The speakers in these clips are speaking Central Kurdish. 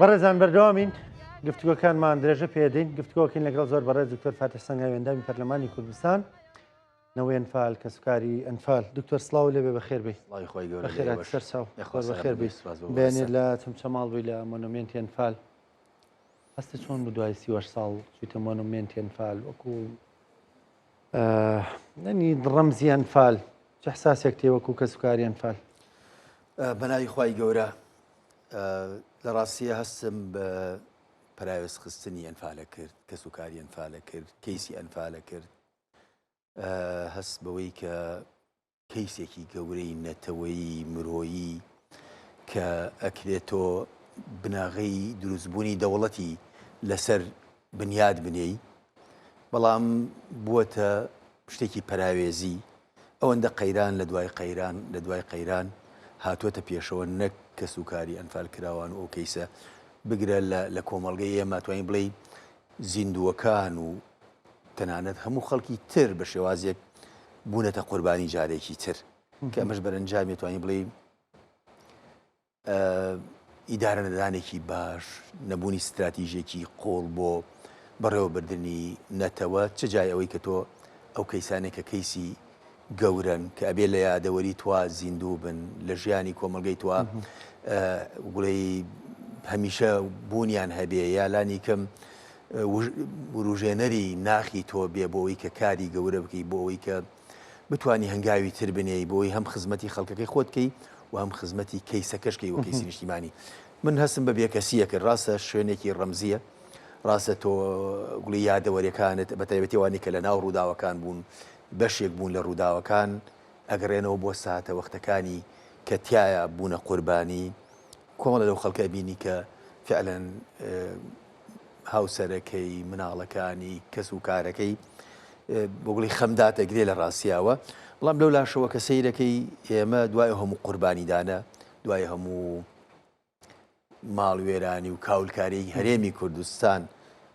بەڕێزان بەردەوامین گفتوگۆکانمان درێژە پێدەین گفتگۆکین لەگەڵ زۆر بەڕێز دکتۆر فاتح سەنگاوی ئەندامی پەرلەمانی کوردستان نەوەی ئەنفال کەسوکاری ئەنفال دکتۆر سڵاو لێبێ بەخێر بێ بەخێر ساو بەخێر بێ بێنێت لە چەمچەماڵ بووی لە مۆنومێنتی ئەنفال هەستە چۆن بوو دوای 38 ساڵ چوویتە مۆنومێنتی ئەنفال وەکو نەنی ڕەمزی ئەنفال چه احساسێک تێ وەکو کەسوکاری ئەنفال بەناوی خوای گەورە لە ڕاستیە هەستم بە پراوێز خستنی ئەنفالە کرد کەسوکاری ئەنفالە کرد کەیسی ئەنفالە کرد هەست بەوەی کە کەیسێکی گەورەی نەتەوەیی مرۆیی کە ئەکرێتۆ بناغەی دروستبوونی دەوڵەتی لەسەر بنیاد بنێی بەڵام بووەتە شتێکی پراوێزی ئەوەندە قەیران لە دوای قەیران هاتووەتە پێشەوە نەک کەسوکاری ئەنفال کراوان و ئەو کەیسە بگرە لە کۆمەڵگەی ئێمە توانین بڵێ زیندووەکان و تەنانەت هەموو خەڵکی تر بە شێوازێک بوونەتە قوربانی جارێکی تر کە ئەمەش بەرەنجامی توانین بڵێ ئیدارە نەدانێکی باش نەبوونی استراتیژێکی قۆڵ بۆ بەڕێوەبردننی نەتەوە چ جای ئەوەی کە تۆ ئەو کەیسانێک کە کەیسی گەورن کە ئەبێ لە یادەوەری توا زیندوو بن لە ژیانی کۆمەلگەی توا گوڵەی هەمیشە بوونیان هەبێ یالانی کەم وروژێنەری ناخی تۆ بێ بۆەوەی کە کاری گەورە بکەی بۆ ئەوەی کە بتانی هەنگاوی تر بنێی بۆی هەم خزمەتی خەڵکەکەی خۆتکەی و هەم خزمەتی کەیسەکەشکەی و کەیسی نیشتیمانی من هەستم بە بێکەسیەکە ڕاستە شوێنێکی ڕەمزیە ڕاستە تۆ گوڵی یادەوەریەکانت بە تایبەتیوانی کە لە ناو ڕووداوەکان بوون بەشێک بوون لە ڕووداوەکان ئەگەڕێنەوە بۆ ساتە وەختەکانی کە تایە بوونە قوربانی کۆمەڵە لەو خەڵکە بینی کە فعلەن هاوسەرەکەی مناڵەکانی کەس و کارەکەی بۆگوڵی خەمداتە گرێ لە ڕاستیاوە بەڵام لەو لاشەوە کە سەیرەکەی ئێمە دوای هەموو قوربانیدانە دوای هەموو ماڵوێرانی و کاولکاری هەرێمی کوردستان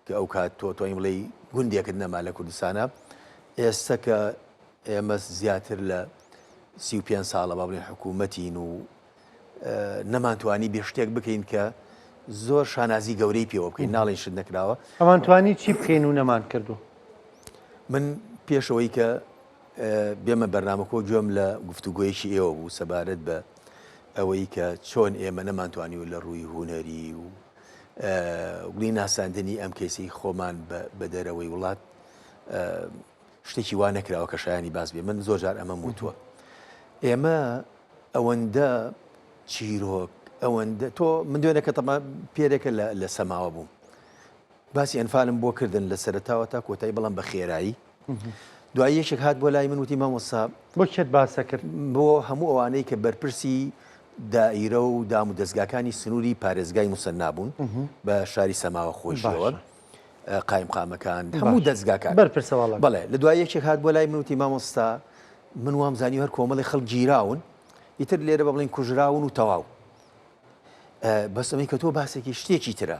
کە ئەو کات تۆ توانین بڵێ گوندێکت نەما لە کوردستانە ئێستا کە ئێمە زیاتر لە 35 ساڵە با بڵێن حکوومەتین و نەمانتوانی بێ شتێک بکەین کە زۆر شانازی گەورەی پێوە بکەین ناڵێن شت نەکراوە ئەمانتوانی چی بکەین و نەمان کردو من پێشەوەی کە بێمە بەرنامەکۆ گوێم لە گفتوگۆیەکی ئێوە بوو سەبارەت بە ئەوەی کە چۆن ئێمە نەمانتوانی و لە ڕووی هوەری و گوڵی ناساندنی ئەم کەیسی خۆمان بە دەرەوەی وڵات شتێکی وا نەکراوە کە شایانی باس بێ من زۆر جار ئەمە وتووە ئێمە ئەوەندە چیرۆک ئەوەندە تۆ من دوێنێکە تەما پێرێکە لە سەماوە بووم باسی ئەنفالم بۆ کردن لە سەرتاوە تا کۆتایی بەڵام بە خێرایی دوای یەکێک هات بۆ لای من وتی مامۆستا بۆ چێت باسە کرد بۆ هەموو ئەوانەی کە بەرپرسی دائیرە و دام و دەستگاکانی سنووری پارێزگای موسەنا بوون بە شاری سەماوە خۆشیەوە قایم قامەکان هەموو دەستگاکان بەرپرسەوەڵە بەڵێ لە دوای یەکێک هات بۆ لای من وتی مامۆستا من وامزانی هەر کۆمەڵی خەڵک گیراون ئیتر لێرە بە بڵین کوژراون و تەواو بەسەمەی کە تۆ باسێکی شتێکی ترە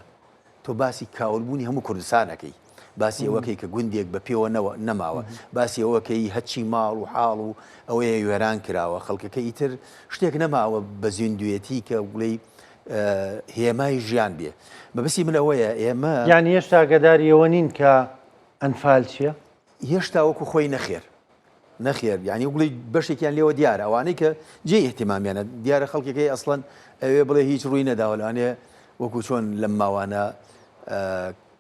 تۆ باسی کاولبوونی هەموو کوردستانەکەی باسی ئەوەکەی کە گوندێک بە پێوە نەماوە باسی ئەوەکەی هەچی ماڵ و حاڵ و ئەوەیە وێران کراوە خەڵکەکە ئیتر شتێک نەماوە بە زیندوێتی کە گوڵەی هێمای ژیان بێ بەبسی من ئەوەیە ئێمە یانی هێشتا ئاگاداریەوە نین کە ئەنفال چییە؟ هێشتا وەکو خۆی نەخێر یعنی گوڵی بەشێکیان لێوە دیارە ئەوانەی کە جێ احتیمامیانە دیارە خەڵکەکەی ئەسڵەن ئەوێ بڵێ هیچ ڕووی نەداوە لەوانێ وەکو چۆن لەم ماوانە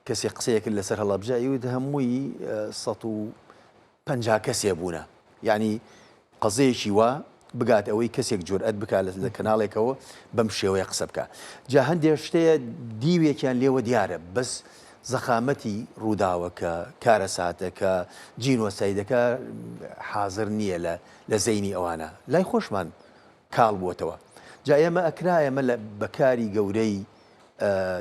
کەسێ قسەیەکرد لەسەر هەڵەبجایی وت هەمووی 150 کەسێ بوونە یعنی قەزەیەکی وا بگات ئەوەی کەسێک جورئەت بکات لە کەناڵێکەوە بەم شێوەیە قسە بکە جا هەندێک شتەیە دیوێکیان لێوە دیارە بەس زەخامەتی ڕووداوەکە کارە ساتەکە جینۆسایدەکە حاضر نییە لە زەینی ئەوانە لای خۆشمان کاڵ بووتەوە جا ئێمە ئەکرا ئێمە لە بەکاری گەورەی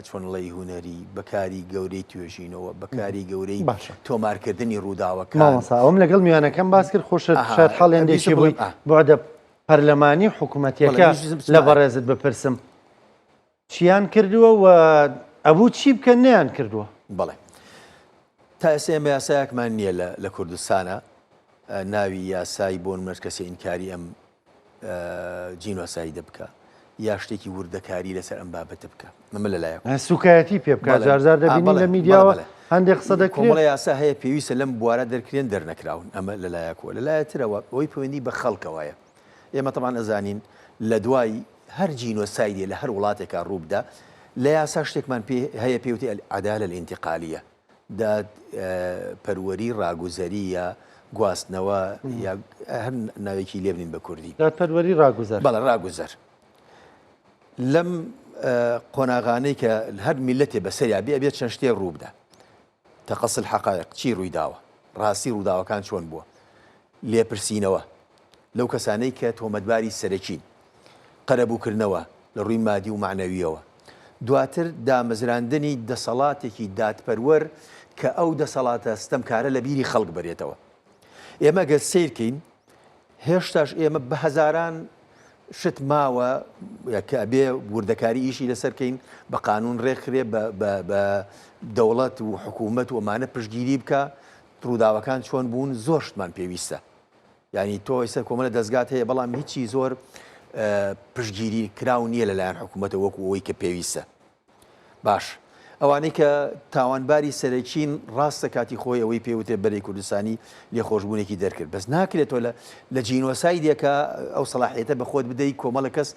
چۆن لەی هوەری بەکاری گەورەی توێژینەوە بەکاری گەورەی تۆمارکردنی ڕووداوەکان ئەوم لەگەڵ میوانەکەم باس کرد خۆشە شاد حاڵێندێکی بووی بۆدە پەرلەمانی حکوومەتیەکە لە بەڕێزت بپرسم چیان کردووە و ئەبوو چی بکەن نەیان کردووە بەڵێ تا ئێستا ئێمە یاسایەکمان نییە لە کوردستانە ناوی یاسای بۆ منەر کەسێ ئینکاری ئەم جینۆسایدە بکە یا شتێکی وردەکاری لەسەر ئەم بابەتە بکە ئەمە لەلایەک سوکایەتی پێ بکات جارجار دەبینی لە میدیاوە هەندێک قسە دەکرێت کۆمەڵی یاسا هەیە پێویستە لەم بوارە دەرکرێن دەرنەکراون ئەمە لەلایەکەوە لەلایەترەوە ئەوەی پەیوەندی بە خەڵکەوەیە ئێمە تەمان ئەزانین لە دوای هەر جینۆسایدێ لە هەر وڵاتێکا ڕووبدا لە یاسا شتێکمان هەیە پێوتی عەدالە الئینتیقالیە دادپەروەری ڕاگوزەری یا گواستنەوە یا هەر ناوێکی لێ بنین بە کوردی دادپەروەری ڕاگوزەر بەڵێ ڕاگوزەر لەم قۆناغانەی کە هەر میلەتێ بەسەریا بێت چەند شتێ ڕووبدا تەقەس الحەقایق چی ڕووی داوە ڕاستی ڕووداوەکان چۆن بووە لێپرسینەوە لەو کەسانەی کە تۆمەتباری سەرەکین قەرەبووکردنەوە لە ڕووی مادی و معنەویەوە دواتر دامەزراندنی دەسەڵاتێکی دادپەروەر کە ئەو دەسەڵاتە ستەمکارە لە بیری خەڵک بەرێتەوە ئێمە گەر سیرکەین هێشتاش ئێمە بە هەزاران شت ماوە کە بێ وردەکاری ئیشی لەسەرکەین بە قانون ڕێکخرێ بە دەوڵەت و حکوومەت و ئەمانە پشتگیری بکە ڕووداوەکان چۆن بوون زۆر شتمان پێویستە یعنی تۆ ئێستا کۆمەڵە دەستگات هەیە بەڵام هیچی زۆر پشتگیری کراو نییە لەلایەن حکوومەتە وەکو ئەوەی کە پێویستە باش ئەوانەی کە تاوانباری سەرەکین ڕاستە کاتی خۆی ئەوەی پێوتێ بەرەی کوردستانی لێخۆشبوونێکی دەرکرد بەس ناکرێتەوە لە جینۆسایدێکە ئەو سەلاحیەتە بە خۆت بدەیت کۆمەڵە کەس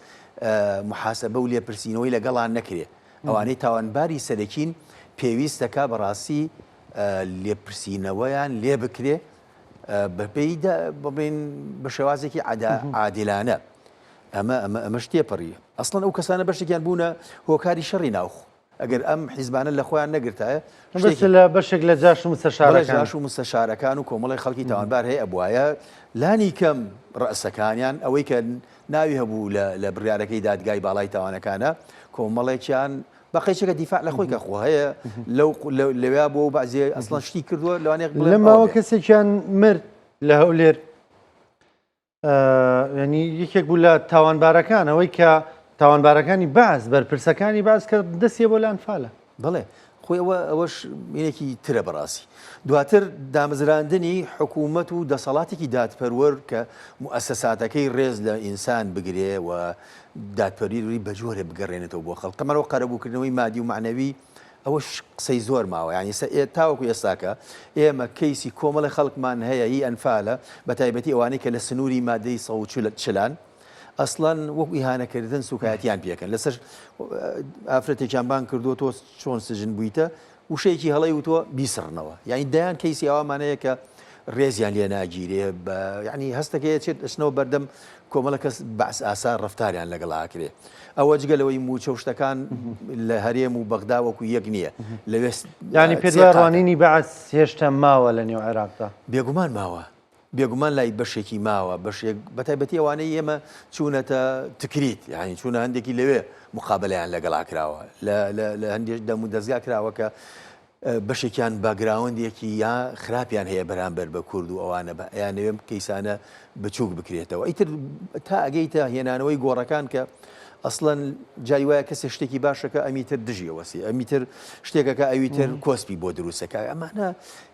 محاسبە و لێپرسینەوەی لەگەڵان نەکرێ ئەوانەی تاوانباری سەرەکین پێویستەکە بەڕاستی لێپرسینەوەیان لێ بکرێ بەپێیدا بڵێن بە شێوازێکی عادلانە ئەمە شتێپەڕیە ئەسڵەن ئەو کەسانە بەشێکیان بوونە هۆکاری شەڕی ناوخۆ ئەگەر ئەم حیزبانە لە خۆیان نەگرتایە لە بەشێک لە جاش و مستەشارەکان و کۆمەڵی خەڵکی تاوانبار هەیە ئەبوایە لانی کەم ڕەسەکانیان ئەوەی کە ناوی هەبوو لە بڕیارەکەی دادگای باڵای تاوانەکانە کۆمەڵێکیان بەقەیچەکە دیفاع لە خۆی کە خۆ هەیە لەوێ بۆ بەعزیە ئەسڵەن شتی کردووە لەوانێک لەماوە کەسێکیان مرد لە هەولێر ینی یەکێک بوو لە تاوانبارەکان ئەوەی کە تاوانبارەکانی باز بەرپرسەکانی باز کە دەستێ بۆ لانفالە بڵێ خۆی ئەوەش مینێکی ترە بەڕاستی دواتر دامەزراندنی حکوومەت و دەسەڵاتێکی دادپەروەر کە موسساتەکەی ڕێز لە ئینسان بگرێ و دادپەروەری بەجۆرێ بگەڕێنێتەوە بۆ خەڵک تەمەەوە قەرەبووکردنەوەی مادی و معنەوی ئەوەش قسەی زۆر ماوە ینی تاوەکو ئێستاکە ئێمە کەیسی کۆمەڵی خەڵکمان هەیە هی ئەنفالە بە تایبەتی ئەوانەی کە لە سنووری مادەی 140 ئەسڵەن وەکو ئیهانەکردن سوکایەتیان پێکەن لەسەر ئافرەتێکیان بان کردو تۆ چۆن سژن بوویتە وشەیەکی هەڵی و تۆ بیسڕنەوە یعنی دایان کەیسی ئەومانەیە کە ڕێزیان لێ ناگیرێ ینی هەستەکەی چێت ئەچنەوە بەردەم کۆمەڵە کەس بەعس ئاسا ڕفتاریان لەگەڵاکرێ ئەوە جگەلەوەی موچە شتەکان لە هەرێم و بەغدا وەکو یەک نییە لەوێ ینی پێدوێڕوانینی بەعس هێشتا ماوە لە نێو عێراقدا بێگومان ماوە بێگومان لای بەشێکی ماوە بەشێک بەتایبەتی ئەوانەی ئێمە چوونەتە تکریت یعنی چوونە هەندێکی لەوێ مقابلەیان لەگەڵا کراوە لە هەندێک دەم و دەستگا کراوە کە بەشێکیان باگراوندێکی یا خراپیان هەیە بەرامبەر بە کورد و ئەوانە بە یان نوێم کەیسانە بچووک بکرێتەوە ئیتر تا ئەگەیتە هێنانەوەی گۆڕەکان کە ئەسڵەن جای وایە کەسێک شتێکی باشەکە ئەمیتر دژیەوەسی ئەمیتر شتێکەکە ئەویتر کۆسپی بۆ دروستەکە ئەمانە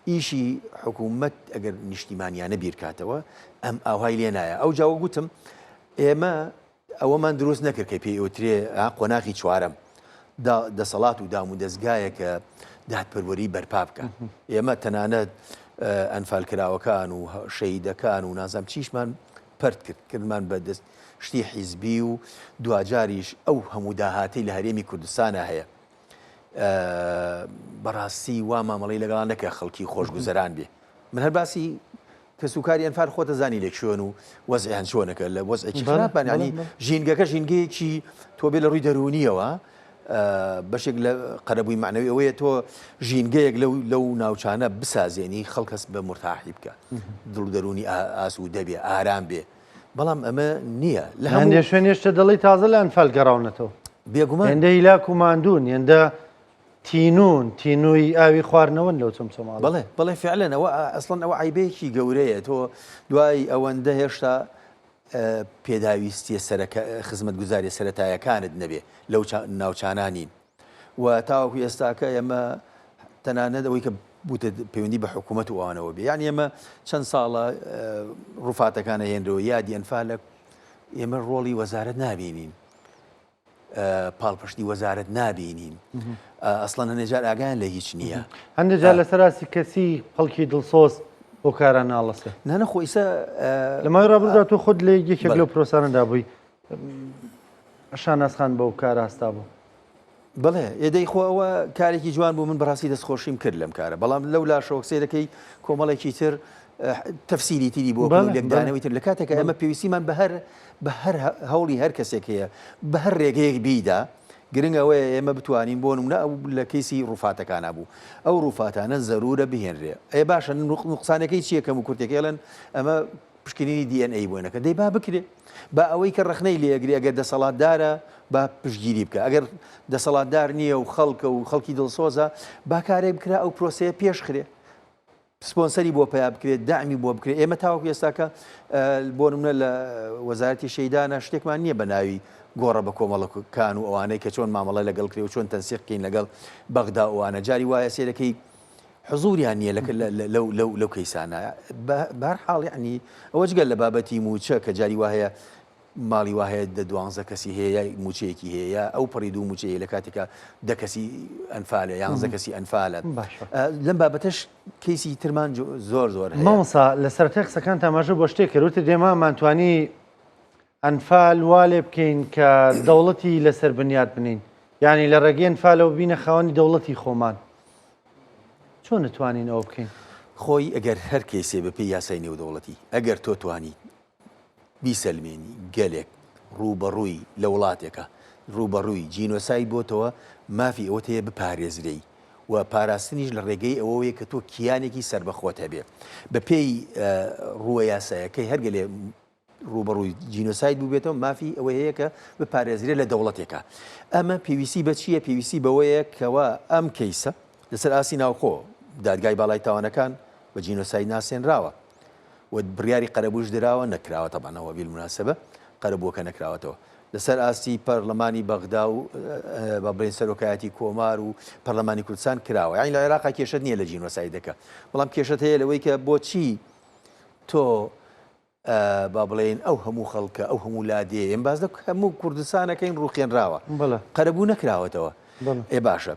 ئیشی حکوومەت ئەگەر نیشتیمانیانە بیرکاتەوە ئەم ئاوهای لێ نایە ئەو جاوە گوتم ئێمە ئەوەمان دروست نەکرد کە پێی ئۆترێ قۆناغی چوارەم دەسەڵات و دام و دەستگایە کە دادپەروەری بەرپا بکە ئێمە تەنانەت ئەنفالکراوەکان و شەیدەکان و نازام چیشمان پەرت کردمان بەدەست شتی حیزبی و دوجاریش ئەو هەموو داهاتی لە هەرێمی کوردستانە هەیە بەڕاستی وا مامەڵی لەگەڵان نەکە خەڵکی خۆشگوزەران بێ من هەر باسی کەسوکاری ئەنفال خۆتە زانی لێک شوێن و وەزعیان چۆنەکە لە وەزعێکی خراپان ینی ژینگەکە ژینگەیەکی تۆ بێ لە ڕووی دەرونیەوە بەشێک لە قەرەبووی معنەوی ئەوەیە تۆ ژینگەیەک لەو ناوچانە بسازێنی خەڵکەس بە مرتاحی بکە دڵ دەرونی ئاسوودە بێ ئارام بێ بەڵام ئەمە نییە لە هەندێک شوێنێشتە دەڵی تازە لە ئەنفال گەڕاونەتەوە بێگومان هێندە هیلاک و ماندوون هێندە تینووی ئاوی خواردنەوە لەو چۆمچۆماڵ بەڵێ فعلەن ئەوە ئەسڵەن ئەوە عیبەیەکی گەورەیە تۆ دوای ئەوەندە هێشتا پێداویستیە خزمەت گوزاری سەرەتایەکانت نەبێ لەو ناوچانانین و تاوەکو ئێستاکە ئێمە تەنانەت ئەوەی کە بوتە پەیوەندی بە حکوومەت و ئەوانەوە بێ یان ئێمە چەند ساڵە ڕووفاتەکانە هێنرەوە یادی ئەنفالە ئێمە ڕۆڵی وەزارەت نابینین پاڵپشتی وەزارەت نابینین ئەسڵەن هەنێجار ئاگیان لە هیچ نییە هەندێجار لە سەراسی کەسی خەڵکی دڵسۆز بۆ کاران ناڵەسێ نانە خۆ ئیسا لە مای ڕابردوودا تۆ خۆت لە یەکێک لەو پرۆسانەدا بووی شانازخان بەو کارە هەستا بوو بڵێ ئێدەی خۆ ئەوە کارێکی جوان بوو من بەڕاستی دەستخۆشیم کرد لەم کارە بەڵام لەو لاشەوە سێرەکەی کۆمەڵێکی تر تەفسیری تری بۆ لێکدانەوەی تر لە کاتێکە ئەمە پێویستیمان بە هەر هەوڵی هەر کەسێک هەیە بە هەر ڕێگەیەک بیدا گرنگ ئەوەیە ئێمە بتوانین بۆ نمونە ئەو لە کەیسی ڕووفاتەکانە بوو ئەو ڕووفاتانە زەرورە بهێنرێ ئەی باشە نوقسانەکەی چییە کەم و کورتێکێڵن ئەمە پشکنینی DNA بوونەکە دەی با بکرێ با ئەوەی کە ڕخنەی لێگری ئەگەر دەسەڵاتدارە با پشتگیری بکە ئەگەر دەسەڵاتدار نییە و خەڵکی دڵسۆزە با کارێک بکرا ئەو پرۆسەیە پێشخرێ سپۆنسەری بۆ پیا بکرێت دامی بۆ بکرێت ئێمە تاوەکو ئێستاکە بۆ نمونە لە وەزارەتی شەیدانە شتێکمان نییە بە ناوی گۆڕە بە کۆمەڵەکان و ئەوانەی کە چۆن مامەڵە لەگەڵ کرێ و چۆن تەنسیقکەین لەگەڵ بەغدا ئەوانە جاری وایە سێرەکەی حزوریان نییە لەو کەیسانە بەهەرحاڵ یعنی ئەوە جگەل لە بابەتی موچە کە جاری وایە ماڵی وهەیە 12 کەسی هەیە موچەیەکی هەیە ئەو پڕی دوو موچەیە لە کاتێکە 10 کەسی ئەنفالە 11 کەسی ئەنفالە لەم بابەتەش کەیسی ترمان زۆر مامۆستا لە سەرەتای قسەکان تاماژە بۆ شتێک کردوتە دێما مانتوانی ئەنفال وا لێ بکەین کە دەوڵەتی لەسەر بنیاد بنین یعنی لە ڕێگەی ئەنفالەوە بینە خاوەنی دەوڵەتی خۆمان چۆن نتوانین ئەوە بکەین خۆی ئەگەر هەر کەیسێ بەپێی یاسای نێودەوڵەتی ئەگەر تۆ توانی بیسەلمێنی گەلێک ڕوبەڕووی لە وڵاتێکە ڕوبەڕووی جینۆسای بۆتەوە مافی ئەوە هەیە بپارێزرەی و پاراستنیش لە ڕێگەی ئەوەیە کە تۆ کیانێکی سربەخۆت هەبێ بە پێی ڕووە یاسایەکەی هەرگەلێ ڕوبەڕووی جینۆسایت بوو بێتەوە مافی ئەوە هەیە کە بپارێزرێ لە دەوڵەتێکە ئەمە پێویستی بە چییە پێویستی بەوەیە کەوە ئەم کەیسە لەسەر ئاسی ناوخۆ دادگای باڵای تاوانەکان بە جینۆسای ناسێنراوە و بڕیاری قەرەبووش دراوە نەکراوە تەبانەوە بیلموناسبە قەرەبووەکە نەکراوەتەوە لەسەر ئاستی پەرلەمانی بەغدا و بە بڵێن سەرۆکایەتی کۆمار و پەرلەمانی کوردستان کراوە یعنی لە عێراقا کێشەت نییە لە جینۆسای دەکە بەڵام کێشەت هەیە لەوەی کە بۆچی تۆ با بڵێن ئەو هەموو خەڵکە ئەو هەموو لادێ ئێم باز هەموو کوردستانەکەین ڕوخێنراوە قەرەبوو نەکراوەتەوە ئێ باشە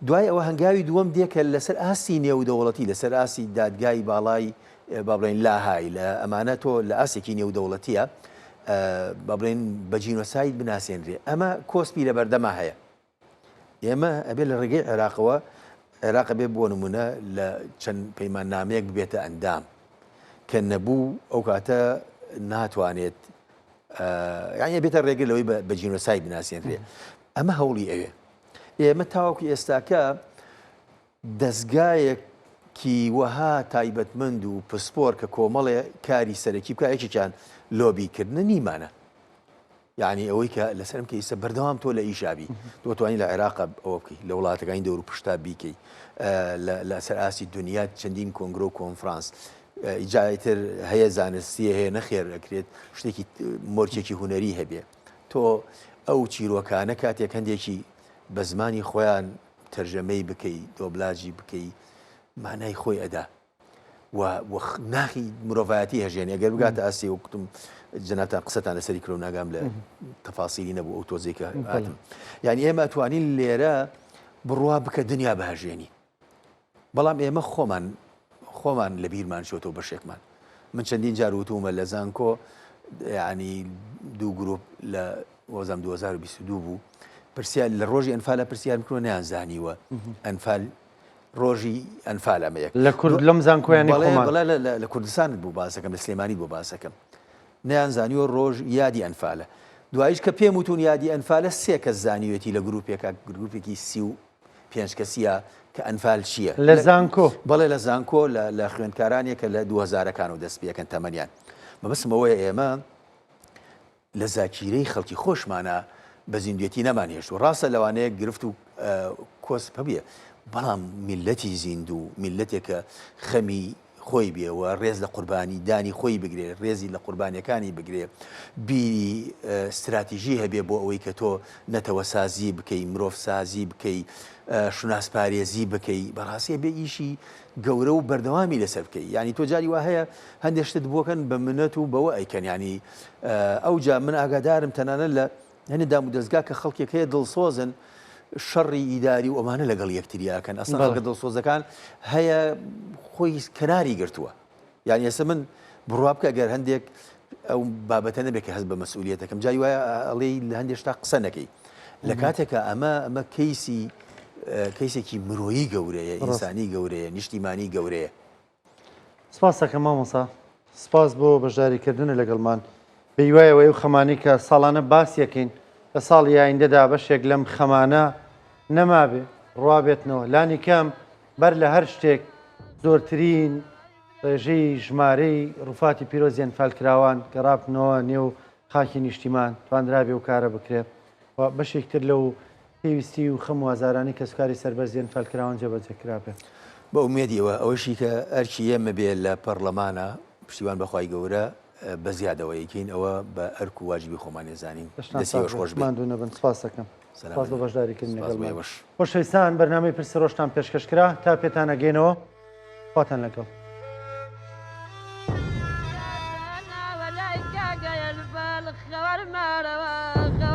دوای ئەوە هەنگاوی دووەم دێکە لەسەر ئاسی نێودەوڵەتی لەسەر ئاسی دادگای باڵای با بڵێن لاهای لە ئەمانە تۆ لە ئاسێکی نێودەوڵەتیە با بڵێن بە جینۆساید بناسێنرێ ئەمە کۆسپی لە بەردەما هەیە ئێمە ئەبێ لە ڕێگەی عێراقەوە عێراق بێ بۆ نمونە لە چەند پەیمان نامەیەک بێتە ئەندام کە نەبوو ئەو کاتە ناتوانێت یعنی بێتە ڕێگە لەوەی بە جینۆساید بناسێنرێ ئەمە هەوڵی ئەوێ ئێمە تاوەکو ئێستاکە دەستگایەکی وەها تایبەتمەند و پسپۆر کە کۆمەڵێ کاری سەرەکی بکە یەکێکیان لۆبیکردنە نیمانە یعنی ئەوەی کە لەسەرم کە ئیسە بەردەوام تۆ لە ئیشابی تۆ توانی لە عێراقا ئەوە بکەی لە وڵاتەکانی دەور و پشتا بیکەی لە سەر ئاسی دنیا چەندین کۆنگرۆ و کۆنفرانس ئیجایتر هەیە زانستیە هەیە نەخێر ئەکرێت شتێکی مۆرچێکی هوەری هەبێ تۆ ئەو چیرۆکانە کاتێک هەندێکی بە زمانی خۆیان تەرجەمەی بکەی دۆبلاژی بکەی مانای خۆی ئەدا و ناخی مرۆڤایەتی هەژێنێ ئەگەر بگاتە ئاسی و کوتم جەنابتان قسەتان لەسەری کرۆ ناگام لە تەفاسیلی نەبوو ئەو تۆزێکە هاتم یعنی ئێمە ئەتوانین لێرە بڕوا بکە دنیا بەهەژێنی بەڵام ئێمە خۆمان لە بیرمان شۆتەوە بەشێکمان من چەندین جار وتومە لە زانکۆ یعنی دوو گرۆپ لە وەزام 2022 بوو پرسیار لە ڕۆژی ئەنفالە پرسیار میکرۆ نیانزانیوە ئەنفال ڕۆژی ئەنفال ئەمەیەک لە کورد لەم زانکۆیانی خۆمان لە کوردستانت بوو باسەکەم لە سلێمانی بۆ باسەکەم نیانزانیوە ڕۆژ یادی ئەنفالە دوایش کە پێم وتون یادی ئەنفالە 3 کەس زانیوێتی لە گروپێکی 35 کەسیە کە ئەنفال چییە لە زانکۆ بەڵێ لە زانکۆ لە خوێندکارانێکە لە 2000ەکان و دەست پێکەن تەمەنیان مەبەستمەوەی ئێمە لە زاکیرەی خەڵکی خۆشمانە بە زیندوێتی نەمانهێشت و ڕاستە لەوانەیە گرفت و کۆس هەبیە بەڵام میلەتی زیندوو میلەتێکە خەمی خۆی بێەوە ڕێز لە قوربانی دانی خۆی بگرێ ڕێزی لە قوربانیەکانی بگرێ بیری استراتیژی هەبێ بۆ ئەوەی کە تۆ نەتەوە سازی بکەی مرۆڤ سازی بکەی شوناسپارێزی بکەی بەڕاستی بێ ئیشی گەورە و بەردەوامی لەسەر بکەی ینی تۆ جاری وا هەیە هەندێک شتت بۆکەن بە منەت و بەوە ئەیکەن ینی ئەو جا من ئاگادارم تەنانەت هەنێ دام و دەستگا کە خەڵکێک هەیە دڵسۆزن شەڕی ئیداری و ئەمانە لەگەڵ یەکتریاکەن ئەسڵ خەڵکە دڵسۆزەکان هەیە خۆی کەناری گرتووە یعنی ئێستا من بڕوا بکە گەر هەندێک ئەو بابەتە نەبێت کە هەست بە مەسئولیەتەکەم جای وایە ئەڵێ لە هەندێک شتا قسە نەکەی لە کاتێکە ئەمە کەیسێکی مرۆیی گەورەیە ئینسانی گەورەیە نیشتیمانی گەورەیە. سپاس دەکەم مامۆستا سپاس بۆ بەشداریکردنە لەگەڵمان بەیوایەوە ئەو خەمانی کە ساڵانە باسیەکەین لە ساڵی ئایندەدا بەشێک لەم خەمانە نەمابێ ڕوابێتنەوە لانی کەم بەر لە هەر شتێک زۆرترین ڕێژەی ژمارەی ڕووفاتی پیرۆزیان فالکراوان گەڕابنەوە نێو خاکی نیشتیمان توانرابێ و کارە بکرێت بەشێکتر لەو پێویستی و خەم و هەزارانی کەسکاری سەربەرزیان فالکراوان جێبەجێکرابێ بە ئومێدیەوە ئەوەشی کە ئەرچی ئێمە بێ لە پەرلەمانە پشتیوان بەخوای گەورە بە زیادەوە یەکەین ئەوە بە ئەرک و واجبی خۆمان ێزانین دەستیەوەش خۆشمان دوونە بن سپاس دەکەم سپاس بۆ بەشداریکردن لەگەڵمان باش خۆشەویستان بەرنامەی پرسە ڕۆژتان پێشکەشکرا تا پێتان ئەگەینەوە خواتان لەگەڵ خبر